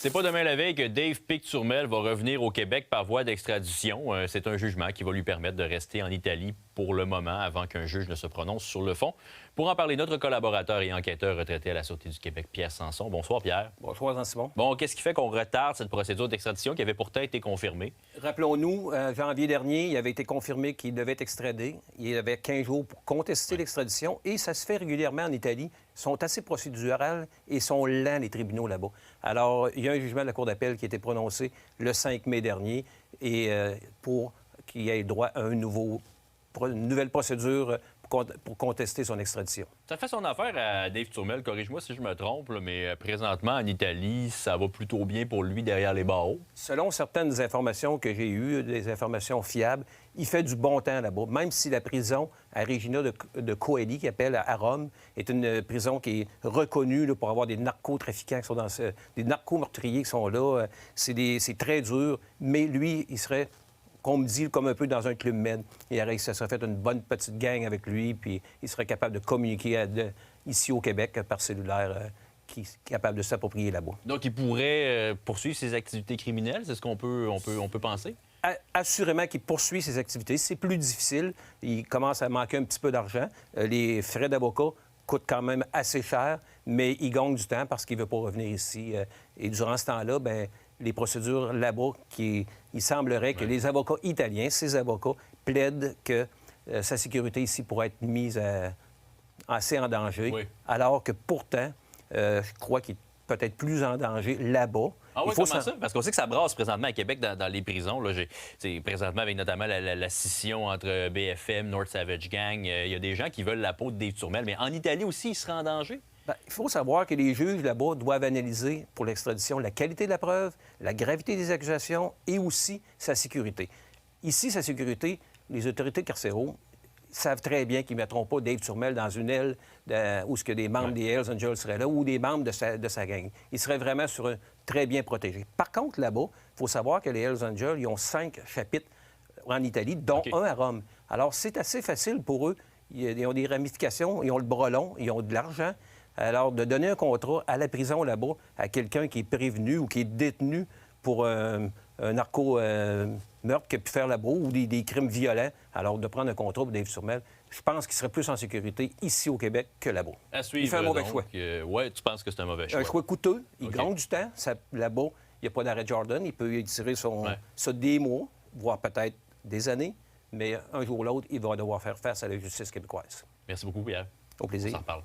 C'est pas demain la veille que Dave Pic-Turmel va revenir au Québec par voie d'extradition. C'est un jugement qui va lui permettre de rester en Italie pour le moment avant qu'un juge ne se prononce sur le fond. Pour en parler, notre collaborateur et enquêteur retraité à la Sûreté du Québec, Pierre Sanson. Bonsoir, Pierre. Bonsoir, Jean-Simon. Bon, qu'est-ce qui fait qu'on retarde cette procédure d'extradition qui avait pourtant été confirmée? Rappelons-nous, janvier dernier, il avait été confirmé qu'il devait être extradé. Il avait 15 jours pour contester l'extradition et ça se fait régulièrement en Italie. Ils sont assez procédurales et sont lents, les tribunaux là-bas. Alors, il y a un jugement de la Cour d'appel qui a été prononcé le 5 mai dernier et pour qu'il ait droit à une nouvelle procédure pour contester son extradition. Ça fait son affaire à Dave Turmel, corrige-moi si je me trompe, là, mais présentement en Italie, ça va plutôt bien pour lui derrière les barreaux. Selon certaines informations que j'ai eues, des informations fiables, il fait du bon temps là-bas, même si la prison à Regina de Coeli, qui appelle à Rome, est une prison qui est reconnue là, pour avoir des narcotrafiquants qui sont des narcomeurtriers qui sont là. C'est très dur, mais lui, il serait, qu'on me dit, comme un peu dans un club med. Ça serait fait une bonne petite gang avec lui, puis il serait capable de communiquer ici au Québec par cellulaire, qui est capable de s'approprier là-bas. Donc, il pourrait poursuivre ses activités criminelles, c'est ce qu'on peut penser? Assurément qu'il poursuit ses activités. C'est plus difficile. Il commence à manquer un petit peu d'argent. Les frais d'avocat coûtent quand même assez cher, mais il gagne du temps parce qu'il ne veut pas revenir ici. Et durant ce temps-là, bien, les procédures là-bas, il semblerait que les avocats italiens, ces avocats, plaident que sa sécurité ici pourrait être mise assez en danger, alors que pourtant, je crois qu'il est peut-être plus en danger là-bas. Ah oui, comment ça? Parce qu'on sait que ça brasse présentement à Québec dans les prisons. Là, présentement, avec notamment la scission entre BFM, North Savage Gang, il y a des gens qui veulent la peau de Dave Turmel. Mais en Italie aussi, il serait en danger? Bien, il faut savoir que les juges là-bas doivent analyser pour l'extradition la qualité de la preuve, la gravité des accusations et aussi sa sécurité. Ici, sa sécurité, les autorités carcérales savent très bien qu'ils ne mettront pas Dave Turmel dans une aile où des membres des Hells Angels seraient là ou des membres de sa gang. Il serait vraiment très bien protégé. Par contre, là-bas, il faut savoir que les Hells Angels, ils ont 5 chapitres en Italie, dont un à Rome. Alors, c'est assez facile pour eux. Ils ont des ramifications, ils ont le bras long, ils ont de l'argent. Alors, de donner un contrat à la prison là-bas à quelqu'un qui est prévenu ou qui est détenu pour un narco-meurtre qui a pu faire là-bas ou des crimes violents, alors de prendre un contrat pour Dave Turmel, je pense qu'il serait plus en sécurité ici au Québec que là-bas. À suivre, il fait un mauvais choix. Oui, tu penses que c'est un mauvais choix? Un choix coûteux. Il gagne du temps. Là-bas, il n'y a pas d'arrêt Jordan. Il peut y tirer ça des mois, voire peut-être des années. Mais un jour ou l'autre, il va devoir faire face à la justice québécoise. Merci beaucoup, Pierre. Au plaisir. On s'en reparle.